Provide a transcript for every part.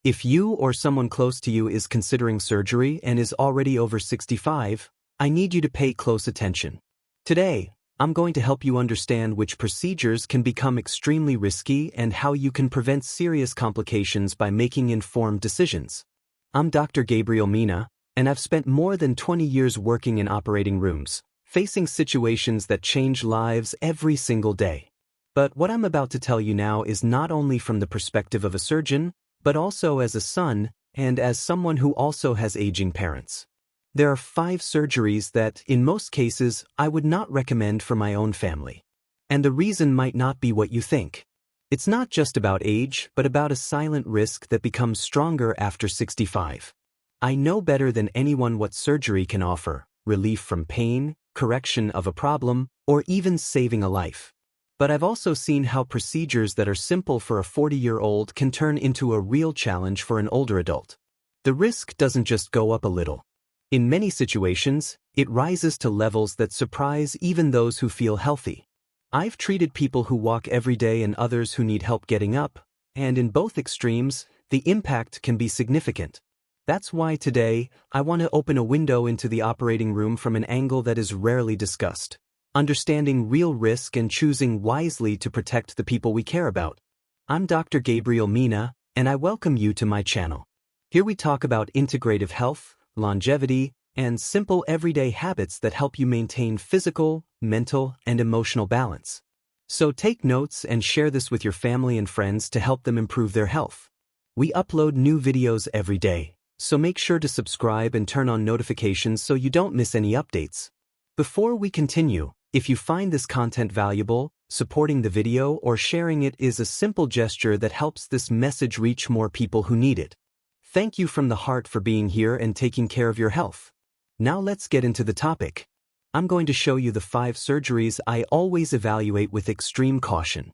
If you or someone close to you is considering surgery and is already over 65, I need you to pay close attention. Today, I'm going to help you understand which procedures can become extremely risky and how you can prevent serious complications by making informed decisions. I'm Dr. Gabriel Mina, and I've spent more than 20 years working in operating rooms, facing situations that change lives every single day. But what I'm about to tell you now is not only from the perspective of a surgeon, but also as a son and as someone who also has aging parents. There are 5 surgeries that, in most cases, I would not recommend for my own family. And the reason might not be what you think. It's not just about age, but about a silent risk that becomes stronger after 65. I know better than anyone what surgery can offer: relief from pain, correction of a problem, or even saving a life. But I've also seen how procedures that are simple for a 40-year-old can turn into a real challenge for an older adult. The risk doesn't just go up a little. In many situations, it rises to levels that surprise even those who feel healthy. I've treated people who walk every day and others who need help getting up, and in both extremes, the impact can be significant. That's why today, I want to open a window into the operating room from an angle that is rarely discussed: understanding real risk and choosing wisely to protect the people we care about. I'm Dr. Gabriel Mina, and I welcome you to my channel. Here we talk about integrative health, longevity, and simple everyday habits that help you maintain physical, mental, and emotional balance. So take notes and share this with your family and friends to help them improve their health. We upload new videos every day, so make sure to subscribe and turn on notifications so you don't miss any updates. Before we continue, if you find this content valuable, supporting the video or sharing it is a simple gesture that helps this message reach more people who need it. Thank you from the heart for being here and taking care of your health. Now let's get into the topic. I'm going to show you the 5 surgeries I always evaluate with extreme caution.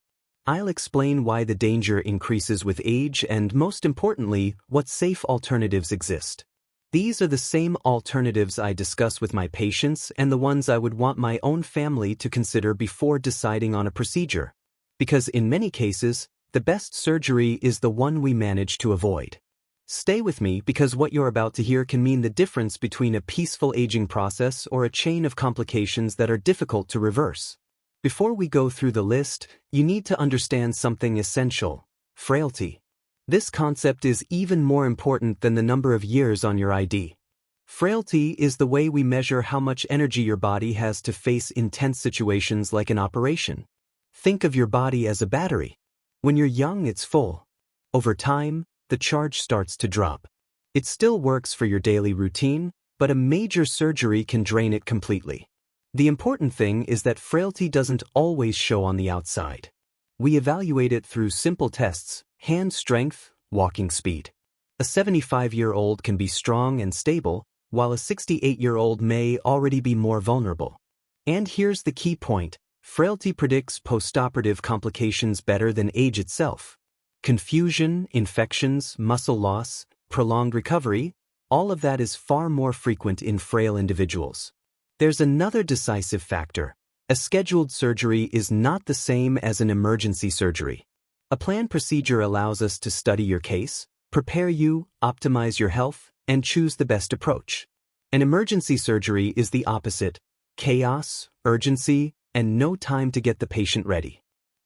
I'll explain why the danger increases with age and, most importantly, what safe alternatives exist. These are the same alternatives I discuss with my patients and the ones I would want my own family to consider before deciding on a procedure. Because in many cases, the best surgery is the one we manage to avoid. Stay with me because what you're about to hear can mean the difference between a peaceful aging process or a chain of complications that are difficult to reverse. Before we go through the list, you need to understand something essential: frailty. This concept is even more important than the number of years on your ID. Frailty is the way we measure how much energy your body has to face intense situations like an operation. Think of your body as a battery. When you're young, it's full. Over time, the charge starts to drop. It still works for your daily routine, but a major surgery can drain it completely. The important thing is that frailty doesn't always show on the outside. We evaluate it through simple tests: hand strength, walking speed. A 75-year-old can be strong and stable, while a 68-year-old may already be more vulnerable. And here's the key point: frailty predicts postoperative complications better than age itself. Confusion, infections, muscle loss, prolonged recovery, all of that is far more frequent in frail individuals. There's another decisive factor: a scheduled surgery is not the same as an emergency surgery. A planned procedure allows us to study your case, prepare you, optimize your health, and choose the best approach. An emergency surgery is the opposite: chaos, urgency, and no time to get the patient ready.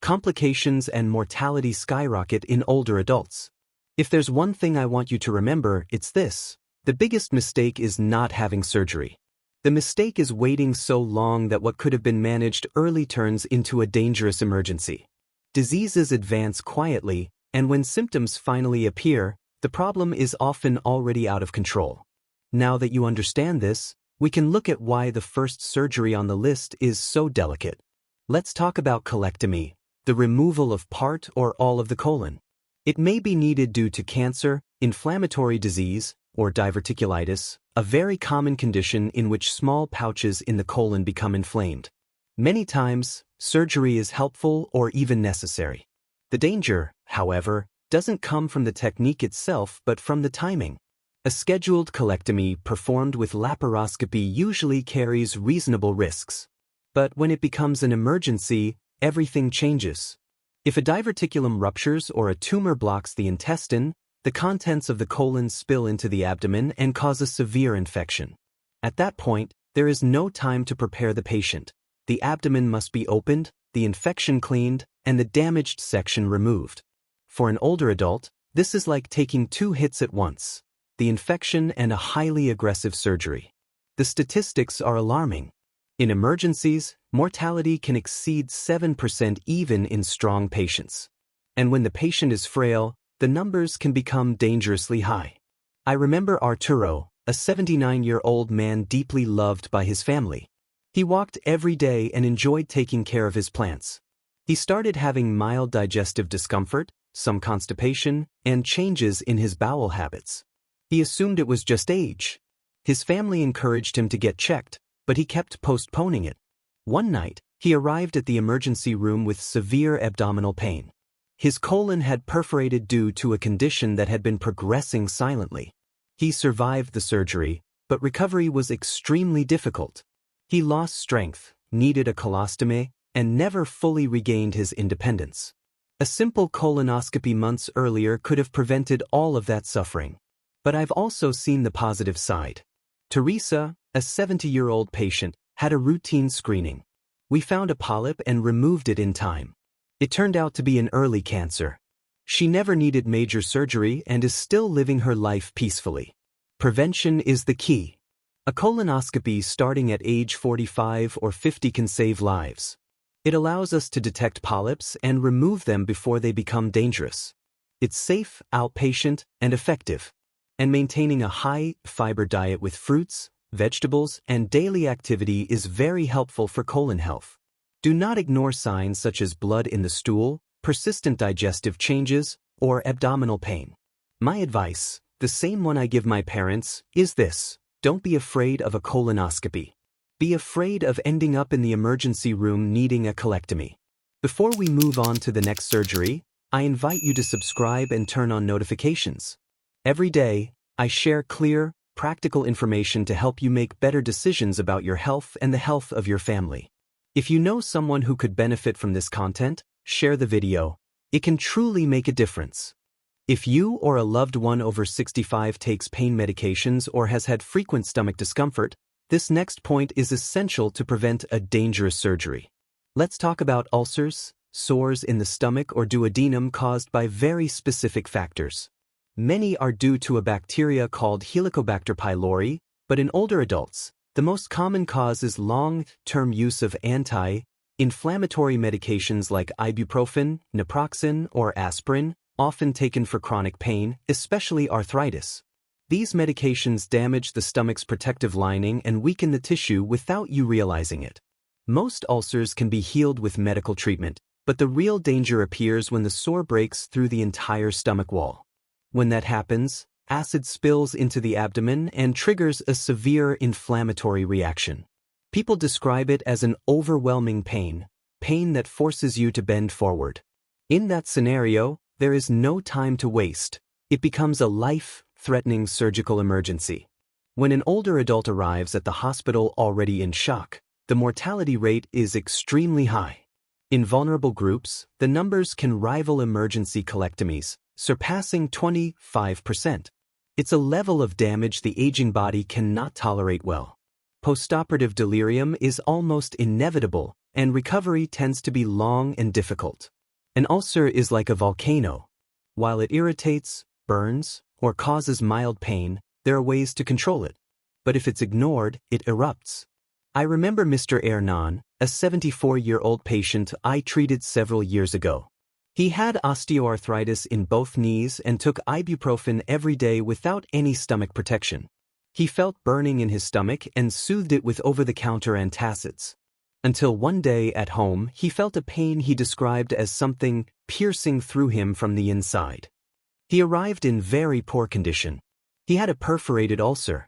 Complications and mortality skyrocket in older adults. If there's one thing I want you to remember, it's this: the biggest mistake is not having surgery. The mistake is waiting so long that what could have been managed early turns into a dangerous emergency. Diseases advance quietly, and when symptoms finally appear, the problem is often already out of control. Now that you understand this, we can look at why the first surgery on the list is so delicate. Let's talk about colectomy, the removal of part or all of the colon. It may be needed due to cancer, inflammatory disease, or diverticulitis, a very common condition in which small pouches in the colon become inflamed. Many times, surgery is helpful or even necessary. The danger, however, doesn't come from the technique itself but from the timing. A scheduled colectomy performed with laparoscopy usually carries reasonable risks. But when it becomes an emergency, everything changes. If a diverticulum ruptures or a tumor blocks the intestine, the contents of the colon spill into the abdomen and cause a severe infection. At that point, there is no time to prepare the patient. The abdomen must be opened, the infection cleaned, and the damaged section removed. For an older adult, this is like taking 2 hits at once: the infection and a highly aggressive surgery. The statistics are alarming. In emergencies, mortality can exceed 7% even in strong patients. And when the patient is frail, the numbers can become dangerously high. I remember Arturo, a 79-year-old man deeply loved by his family. He walked every day and enjoyed taking care of his plants. He started having mild digestive discomfort, some constipation, and changes in his bowel habits. He assumed it was just age. His family encouraged him to get checked, but he kept postponing it. One night, he arrived at the emergency room with severe abdominal pain. His colon had perforated due to a condition that had been progressing silently. He survived the surgery, but recovery was extremely difficult. He lost strength, needed a colostomy, and never fully regained his independence. A simple colonoscopy months earlier could have prevented all of that suffering. But I've also seen the positive side. Teresa, a 70-year-old patient, had a routine screening. We found a polyp and removed it in time. It turned out to be an early cancer. She never needed major surgery and is still living her life peacefully. Prevention is the key. A colonoscopy starting at age 45 or 50 can save lives. It allows us to detect polyps and remove them before they become dangerous. It's safe, outpatient, and effective. And maintaining a high-fiber diet with fruits, vegetables, and daily activity is very helpful for colon health. Do not ignore signs such as blood in the stool, persistent digestive changes, or abdominal pain. My advice, the same one I give my parents, is this: don't be afraid of a colonoscopy. Be afraid of ending up in the emergency room needing a colectomy. Before we move on to the next surgery, I invite you to subscribe and turn on notifications. Every day, I share clear, practical information to help you make better decisions about your health and the health of your family. If you know someone who could benefit from this content, share the video. It can truly make a difference. If you or a loved one over 65 takes pain medications or has had frequent stomach discomfort, this next point is essential to prevent a dangerous surgery. Let's talk about ulcers, sores in the stomach, or duodenum caused by very specific factors. Many are due to a bacteria called Helicobacter pylori, but in older adults, the most common cause is long-term use of anti-inflammatory medications like ibuprofen, naproxen, or aspirin, often taken for chronic pain, especially arthritis. These medications damage the stomach's protective lining and weaken the tissue without you realizing it. Most ulcers can be healed with medical treatment, but the real danger appears when the sore breaks through the entire stomach wall. When that happens, acid spills into the abdomen and triggers a severe inflammatory reaction. People describe it as an overwhelming pain that forces you to bend forward. In that scenario, there is no time to waste. It becomes a life-threatening surgical emergency. When an older adult arrives at the hospital already in shock, the mortality rate is extremely high. In vulnerable groups, the numbers can rival emergency colectomies, surpassing 25%. It's a level of damage the aging body cannot tolerate well. Postoperative delirium is almost inevitable, and recovery tends to be long and difficult. An ulcer is like a volcano. While it irritates, burns, or causes mild pain, there are ways to control it. But if it's ignored, it erupts. I remember Mr. Hernan, a 74-year-old patient I treated several years ago. He had osteoarthritis in both knees and took ibuprofen every day without any stomach protection. He felt burning in his stomach and soothed it with over-the-counter antacids. Until one day at home, he felt a pain he described as something piercing through him from the inside. He arrived in very poor condition. He had a perforated ulcer.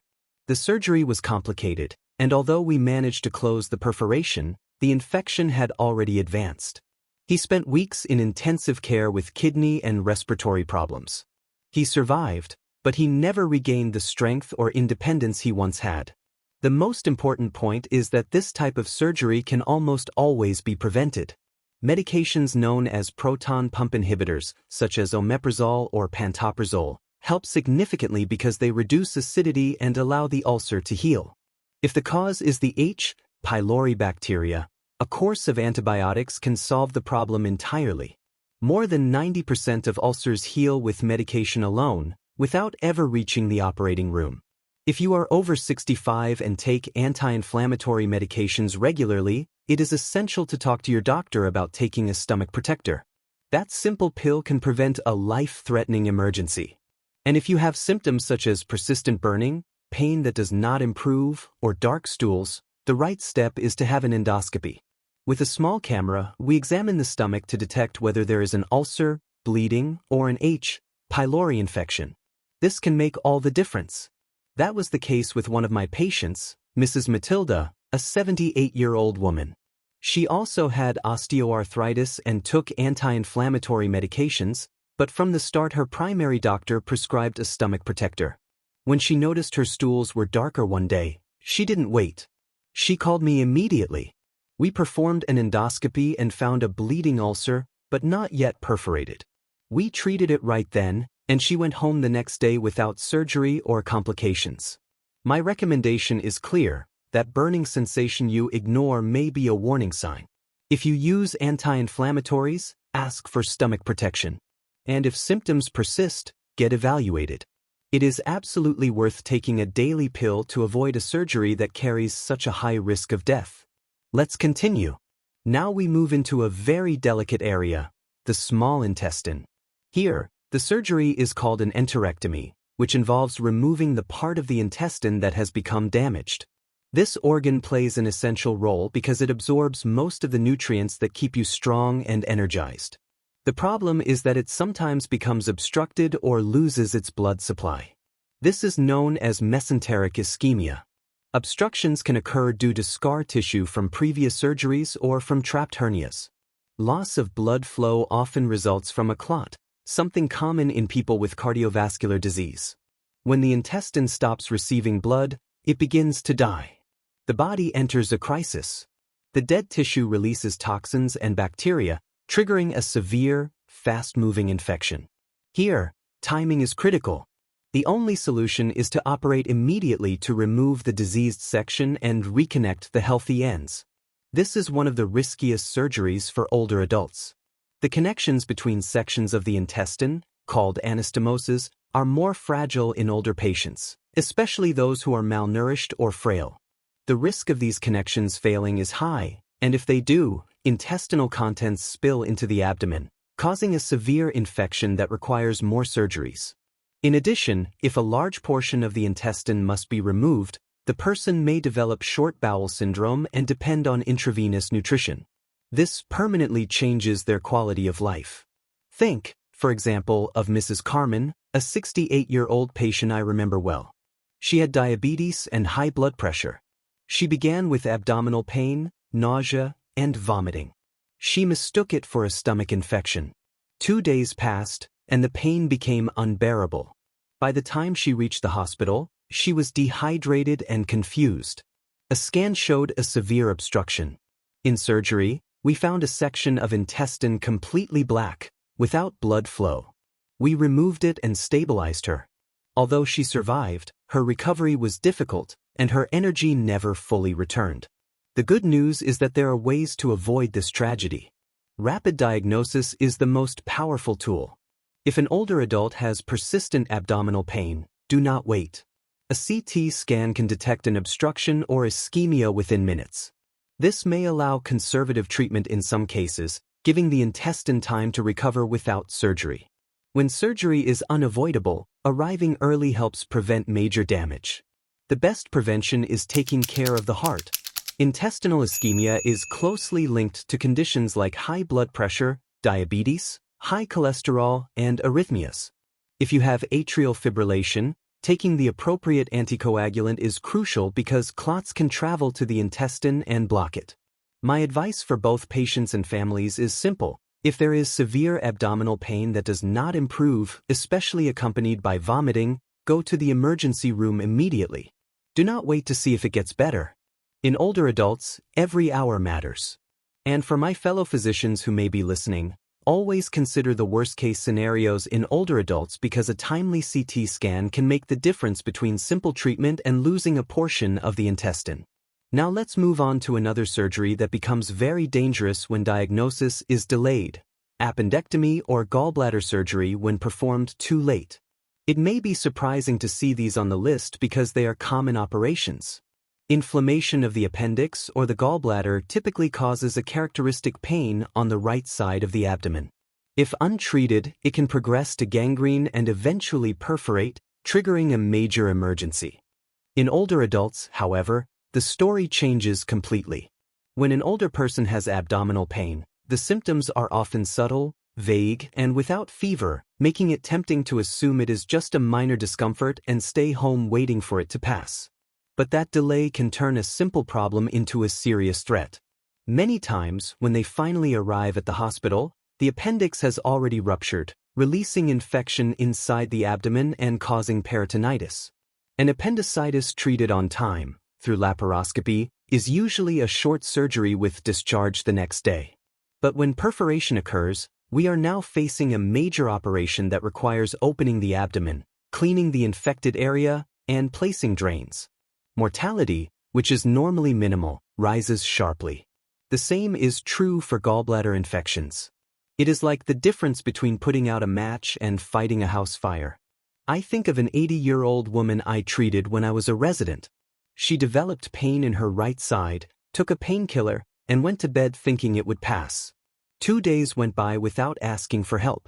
The surgery was complicated, and although we managed to close the perforation, the infection had already advanced. He spent weeks in intensive care with kidney and respiratory problems. He survived, but he never regained the strength or independence he once had. The most important point is that this type of surgery can almost always be prevented. Medications known as proton pump inhibitors, such as omeprazole or pantoprazole, help significantly because they reduce acidity and allow the ulcer to heal. If the cause is the H. pylori bacteria, a course of antibiotics can solve the problem entirely. More than 90% of ulcers heal with medication alone, without ever reaching the operating room. If you are over 65 and take anti-inflammatory medications regularly, it is essential to talk to your doctor about taking a stomach protector. That simple pill can prevent a life-threatening emergency. And if you have symptoms such as persistent burning, pain that does not improve, or dark stools, the right step is to have an endoscopy. With a small camera, we examine the stomach to detect whether there is an ulcer, bleeding, or an H. pylori infection. This can make all the difference. That was the case with one of my patients, Mrs. Matilda, a 78-year-old woman. She also had osteoarthritis and took anti-inflammatory medications, but from the start her primary doctor prescribed a stomach protector. When she noticed her stools were darker one day, she didn't wait. She called me immediately. We performed an endoscopy and found a bleeding ulcer, but not yet perforated. We treated it right then, and she went home the next day without surgery or complications. My recommendation is clear: that burning sensation you ignore may be a warning sign. If you use anti-inflammatories, ask for stomach protection. And if symptoms persist, get evaluated. It is absolutely worth taking a daily pill to avoid a surgery that carries such a high risk of death. Let's continue. Now we move into a very delicate area, the small intestine. Here, the surgery is called an enterectomy, which involves removing the part of the intestine that has become damaged. This organ plays an essential role because it absorbs most of the nutrients that keep you strong and energized. The problem is that it sometimes becomes obstructed or loses its blood supply. This is known as mesenteric ischemia. Obstructions can occur due to scar tissue from previous surgeries or from trapped hernias. Loss of blood flow often results from a clot, something common in people with cardiovascular disease. When the intestine stops receiving blood, it begins to die. The body enters a crisis. The dead tissue releases toxins and bacteria, triggering a severe, fast-moving infection. Here, timing is critical. The only solution is to operate immediately to remove the diseased section and reconnect the healthy ends. This is one of the riskiest surgeries for older adults. The connections between sections of the intestine, called anastomoses, are more fragile in older patients, especially those who are malnourished or frail. The risk of these connections failing is high, and if they do, intestinal contents spill into the abdomen, causing a severe infection that requires more surgeries. In addition, if a large portion of the intestine must be removed, the person may develop short bowel syndrome and depend on intravenous nutrition. This permanently changes their quality of life. Think, for example, of Mrs. Carmen, a 68-year-old patient I remember well. She had diabetes and high blood pressure. She began with abdominal pain, nausea, and vomiting. She mistook it for a stomach infection. 2 days passed, and the pain became unbearable. By the time she reached the hospital, she was dehydrated and confused. A scan showed a severe obstruction. In surgery, we found a section of intestine completely black, without blood flow. We removed it and stabilized her. Although she survived, her recovery was difficult, and her energy never fully returned. The good news is that there are ways to avoid this tragedy. Rapid diagnosis is the most powerful tool. If an older adult has persistent abdominal pain, do not wait. A CT scan can detect an obstruction or ischemia within minutes. This may allow conservative treatment in some cases, giving the intestine time to recover without surgery. When surgery is unavoidable, arriving early helps prevent major damage. The best prevention is taking care of the heart. Intestinal ischemia is closely linked to conditions like high blood pressure, diabetes, high cholesterol, and arrhythmias. If you have atrial fibrillation, taking the appropriate anticoagulant is crucial because clots can travel to the intestine and block it. My advice for both patients and families is simple. If there is severe abdominal pain that does not improve, especially accompanied by vomiting, go to the emergency room immediately. Do not wait to see if it gets better. In older adults, every hour matters. And for my fellow physicians who may be listening, Always consider the worst-case scenarios in older adults because a timely CT scan can make the difference between simple treatment and losing a portion of the intestine. Now let's move on to another surgery that becomes very dangerous when diagnosis is delayed: appendectomy or gallbladder surgery when performed too late. It may be surprising to see these on the list because they are common operations. Inflammation of the appendix or the gallbladder typically causes a characteristic pain on the right side of the abdomen. If untreated, it can progress to gangrene and eventually perforate, triggering a major emergency. In older adults, however, the story changes completely. When an older person has abdominal pain, the symptoms are often subtle, vague, and without fever, making it tempting to assume it is just a minor discomfort and stay home waiting for it to pass. But that delay can turn a simple problem into a serious threat. Many times, when they finally arrive at the hospital, the appendix has already ruptured, releasing infection inside the abdomen and causing peritonitis. An appendicitis treated on time, through laparoscopy, is usually a short surgery with discharge the next day. But when perforation occurs, we are now facing a major operation that requires opening the abdomen, cleaning the infected area, and placing drains. Mortality, which is normally minimal, rises sharply. The same is true for gallbladder infections. It is like the difference between putting out a match and fighting a house fire. I think of an 80-year-old woman I treated when I was a resident. She developed pain in her right side, took a painkiller, and went to bed thinking it would pass. 2 days went by without asking for help.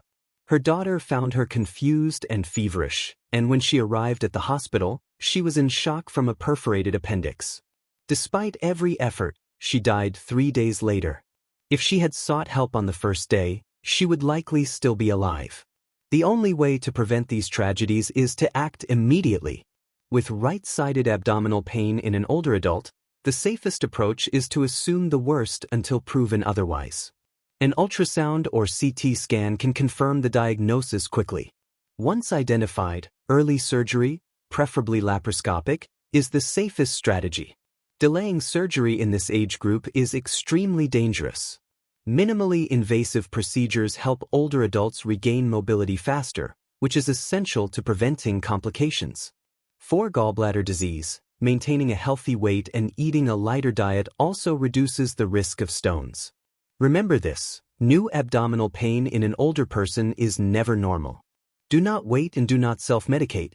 Her daughter found her confused and feverish, and when she arrived at the hospital, she was in shock from a perforated appendix. Despite every effort, she died 3 days later. If she had sought help on the first day, she would likely still be alive. The only way to prevent these tragedies is to act immediately. With right-sided abdominal pain in an older adult, the safest approach is to assume the worst until proven otherwise. An ultrasound or CT scan can confirm the diagnosis quickly. Once identified, early surgery, preferably laparoscopic, is the safest strategy. Delaying surgery in this age group is extremely dangerous. Minimally invasive procedures help older adults regain mobility faster, which is essential to preventing complications. For gallbladder disease, maintaining a healthy weight and eating a lighter diet also reduces the risk of stones. Remember this: new abdominal pain in an older person is never normal. Do not wait and do not self-medicate.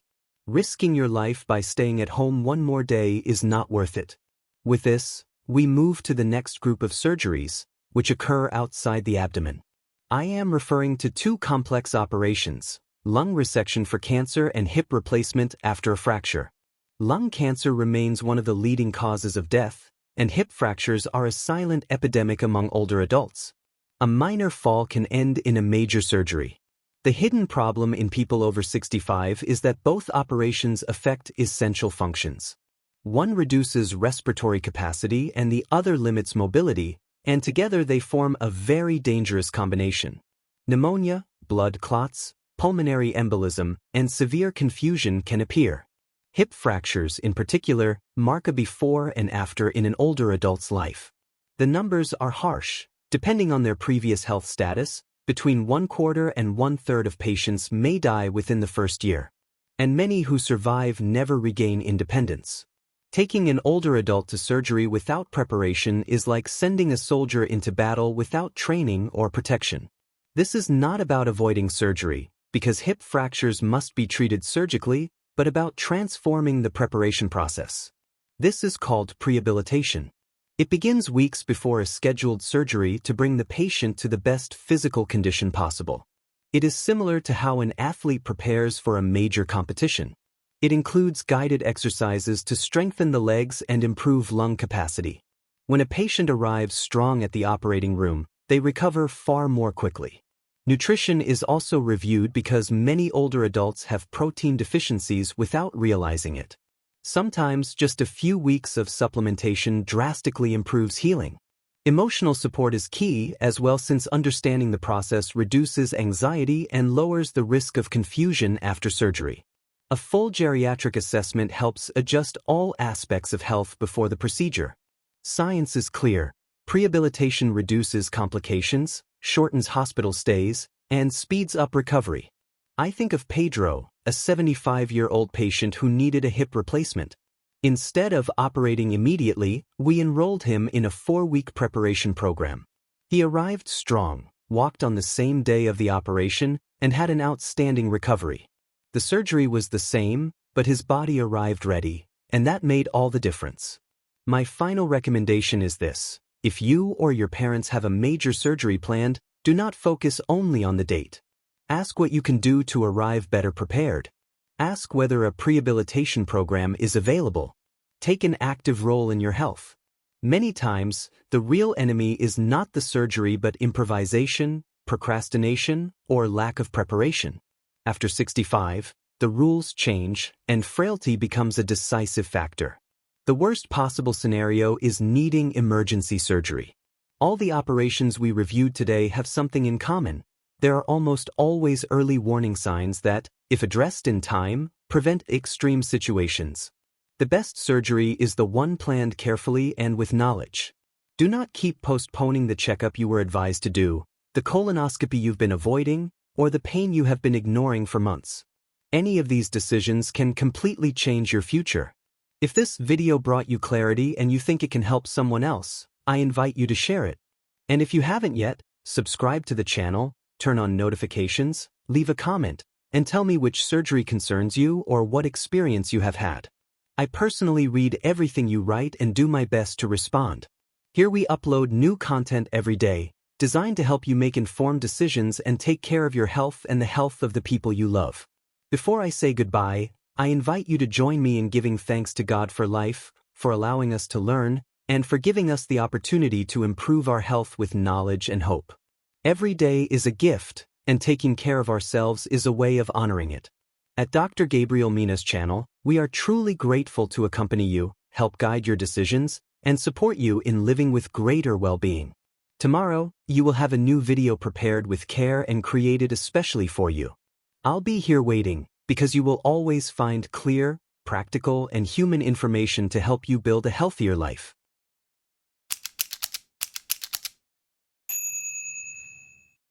Risking your life by staying at home one more day is not worth it. With this, we move to the next group of surgeries, which occur outside the abdomen. I am referring to two complex operations: lung resection for cancer and hip replacement after a fracture. Lung cancer remains one of the leading causes of death, and hip fractures are a silent epidemic among older adults. A minor fall can end in a major surgery. The hidden problem in people over 65 is that both operations affect essential functions. One reduces respiratory capacity and the other limits mobility, and together they form a very dangerous combination. Pneumonia, blood clots, pulmonary embolism, and severe confusion can appear. Hip fractures, in particular, mark a before and after in an older adult's life. The numbers are harsh. Depending on their previous health status, between 1/4 and 1/3 of patients may die within the first year. And many who survive never regain independence. Taking an older adult to surgery without preparation is like sending a soldier into battle without training or protection. This is not about avoiding surgery, because hip fractures must be treated surgically, but about transforming the preparation process. This is called prehabilitation. It begins weeks before a scheduled surgery to bring the patient to the best physical condition possible. It is similar to how an athlete prepares for a major competition. It includes guided exercises to strengthen the legs and improve lung capacity. When a patient arrives strong at the operating room, they recover far more quickly. Nutrition is also reviewed because many older adults have protein deficiencies without realizing it. Sometimes just a few weeks of supplementation drastically improves healing. Emotional support is key as well, since understanding the process reduces anxiety and lowers the risk of confusion after surgery. A full geriatric assessment helps adjust all aspects of health before the procedure. Science is clear: prehabilitation reduces complications, shortens hospital stays, and speeds up recovery. I think of Pedro, a 75-year-old patient who needed a hip replacement. Instead of operating immediately, we enrolled him in a 4-week preparation program. He arrived strong, walked on the same day of the operation, and had an outstanding recovery. The surgery was the same, but his body arrived ready, and that made all the difference. My final recommendation is this: if you or your parents have a major surgery planned, do not focus only on the date. Ask what you can do to arrive better prepared. Ask whether a prehabilitation program is available. Take an active role in your health. Many times, the real enemy is not the surgery but improvisation, procrastination, or lack of preparation. After 65, the rules change, and frailty becomes a decisive factor. The worst possible scenario is needing emergency surgery. All the operations we reviewed today have something in common. There are almost always early warning signs that, if addressed in time, prevent extreme situations. The best surgery is the one planned carefully and with knowledge. Do not keep postponing the checkup you were advised to do, the colonoscopy you've been avoiding, or the pain you have been ignoring for months. Any of these decisions can completely change your future. If this video brought you clarity and you think it can help someone else, I invite you to share it. And if you haven't yet, subscribe to the channel, turn on notifications, leave a comment, and tell me which surgery concerns you or what experience you have had. I personally read everything you write and do my best to respond. Here we upload new content every day, designed to help you make informed decisions and take care of your health and the health of the people you love. Before I say goodbye, I invite you to join me in giving thanks to God for life, for allowing us to learn, and for giving us the opportunity to improve our health with knowledge and hope. Every day is a gift, and taking care of ourselves is a way of honoring it. At Dr. Gabriel Mina's channel, we are truly grateful to accompany you, help guide your decisions, and support you in living with greater well-being. Tomorrow, you will have a new video prepared with care and created especially for you. I'll be here waiting, because you will always find clear, practical, and human information to help you build a healthier life.